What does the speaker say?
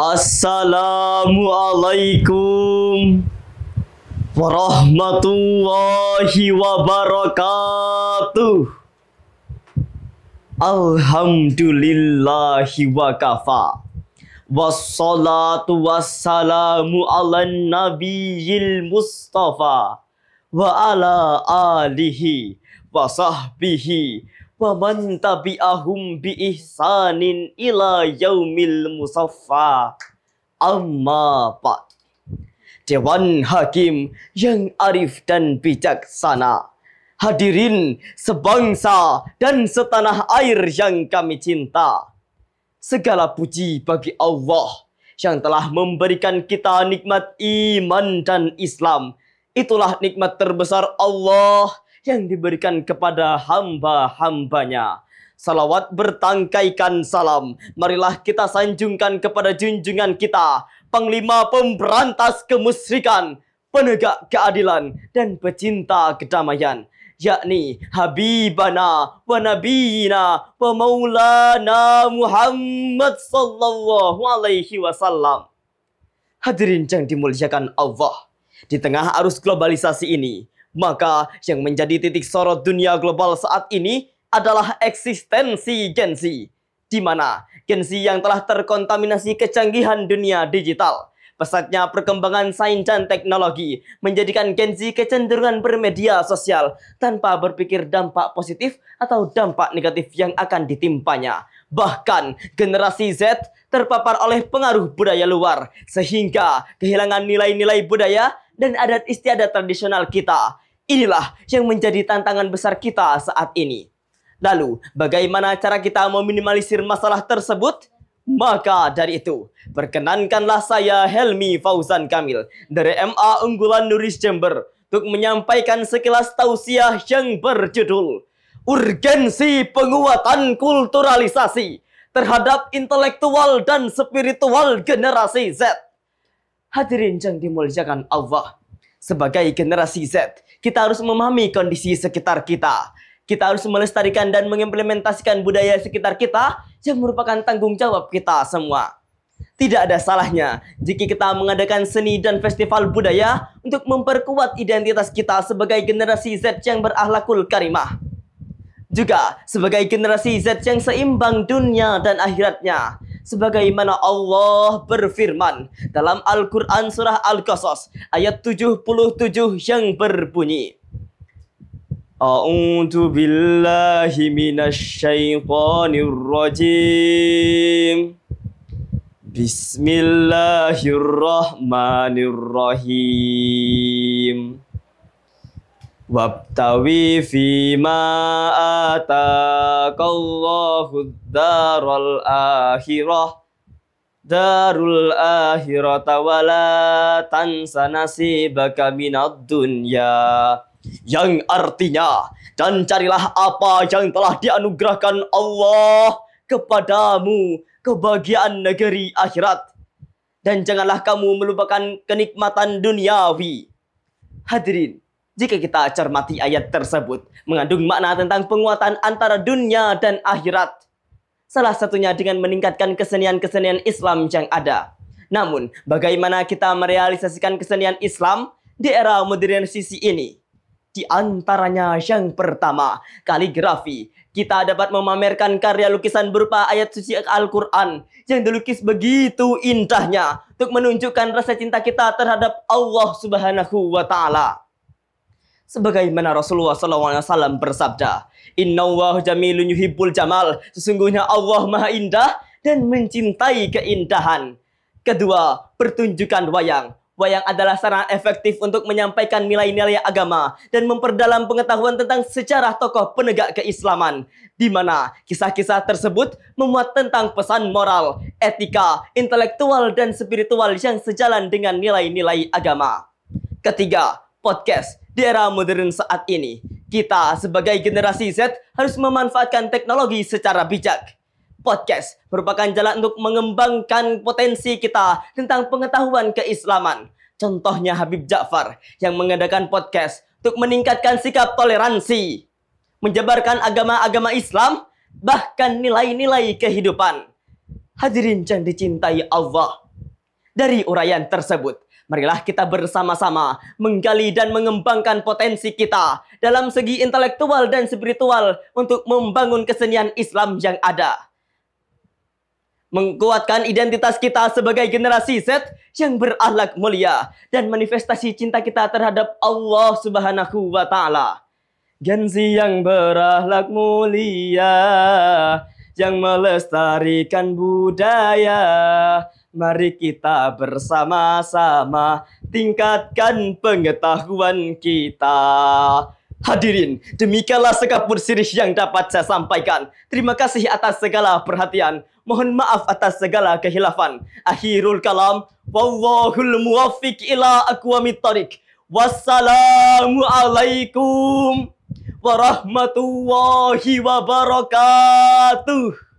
Assalamualaikum warahmatullahi wabarakatuh. Alhamdulillahi wa kafa. Wassalatu wassalamu ala nabiyil mustafa wa ala alihi wa sahbihi wa man tabi'ahum bi ihsanin ila yaumil musaffa. Amma ba'd. Dewan Hakim yang arif dan bijaksana, hadirin sebangsa dan setanah air yang kami cinta, segala puji bagi Allah yang telah memberikan kita nikmat iman dan Islam. Itulah nikmat terbesar Allah yang diberikan kepada hamba-hambanya. Salawat bertangkaikan salam, marilah kita sanjungkan kepada junjungan kita, Panglima pemberantas kemusyrikan, penegak keadilan, dan pecinta kedamaian, yakni Habibana wa Nabiyina wa Maulana Muhammad sallallahu alaihi wasallam. Hadirin yang dimuliakan Allah, di tengah arus globalisasi ini, maka yang menjadi titik sorot dunia global saat ini adalah eksistensi Gen Z, di mana Gen Z yang telah terkontaminasi kecanggihan dunia digital. Pesatnya perkembangan sains dan teknologi menjadikan Gen Z kecenderungan bermedia sosial tanpa berpikir dampak positif atau dampak negatif yang akan ditimpanya. Bahkan generasi Z terpapar oleh pengaruh budaya luar sehingga kehilangan nilai-nilai budaya dan adat istiadat tradisional kita. Inilah yang menjadi tantangan besar kita saat ini. Lalu, bagaimana cara kita meminimalisir masalah tersebut? Maka dari itu, perkenankanlah saya Helmi Fauzan Kamil dari MA Unggulan Nuris Jember untuk menyampaikan sekilas tausiah yang berjudul Urgensi Penguatan Kulturalisasi terhadap Intelektual dan Spiritual Generasi Z. Hadirin yang dimuliakan Allah, sebagai generasi Z, kita harus memahami kondisi sekitar kita. Kita harus melestarikan dan mengimplementasikan budaya sekitar kita yang merupakan tanggung jawab kita semua. Tidak ada salahnya jika kita mengadakan seni dan festival budaya untuk memperkuat identitas kita sebagai generasi Z yang berakhlakul karimah. Juga sebagai generasi Z yang seimbang dunia dan akhiratnya. Sebagaimana Allah berfirman dalam Al-Quran surah Al-Qasas ayat 77 yang berbunyi, A'udzu billahi minasyaitonir rajim. Bismillahirrahmanirrahim. Wabtawi fima ataqallahu daral akhirah. Darul akhirata wala tansa nasibaka minad dunya. Yang artinya, dan carilah apa yang telah dianugerahkan Allah kepadamu, kebahagiaan negeri akhirat, dan janganlah kamu melupakan kenikmatan duniawi. Hadirin, jika kita cermati ayat tersebut mengandung makna tentang penguatan antara dunia dan akhirat. Salah satunya dengan meningkatkan kesenian-kesenian Islam yang ada. Namun, bagaimana kita merealisasikan kesenian Islam di era modernisasi ini? Di antaranya yang pertama, kaligrafi. Kita dapat memamerkan karya lukisan berupa ayat suci Al-Quran yang dilukis begitu indahnya untuk menunjukkan rasa cinta kita terhadap Allah Subhanahu wa Ta'ala. Sebagaimana Rasulullah SAW bersabda, Innallaha jamilun yuhibbul jamal. Sesungguhnya Allah maha indah dan mencintai keindahan. Kedua, pertunjukan wayang. Wayang adalah sarana efektif untuk menyampaikan nilai-nilai agama dan memperdalam pengetahuan tentang sejarah tokoh penegak keislaman, di mana kisah-kisah tersebut memuat tentang pesan moral, etika, intelektual, dan spiritual yang sejalan dengan nilai-nilai agama. Ketiga, podcast. Di era modern saat ini, kita sebagai generasi Z harus memanfaatkan teknologi secara bijak. Podcast merupakan jalan untuk mengembangkan potensi kita tentang pengetahuan keislaman. Contohnya Habib Ja'far yang mengadakan podcast untuk meningkatkan sikap toleransi, menjabarkan agama-agama Islam, bahkan nilai-nilai kehidupan. Hadirin yang dicintai Allah, Dari uraian tersebut, marilah kita bersama-sama menggali dan mengembangkan potensi kita dalam segi intelektual dan spiritual untuk membangun kesenian Islam yang ada. Menguatkan identitas kita sebagai generasi Z yang berakhlak mulia dan manifestasi cinta kita terhadap Allah Subhanahu wa Ta'ala. Generasi yang berakhlak mulia, yang melestarikan budaya. Mari kita bersama-sama tingkatkan pengetahuan kita. Hadirin, demikianlah sekapur sirih yang dapat saya sampaikan. Terima kasih atas segala perhatian. Mohon maaf atas segala kehilafan. Akhirul kalam, wallahul muwaffiq ila aqwamit thoriq. Wassalamualaikum warahmatullahi wabarakatuh.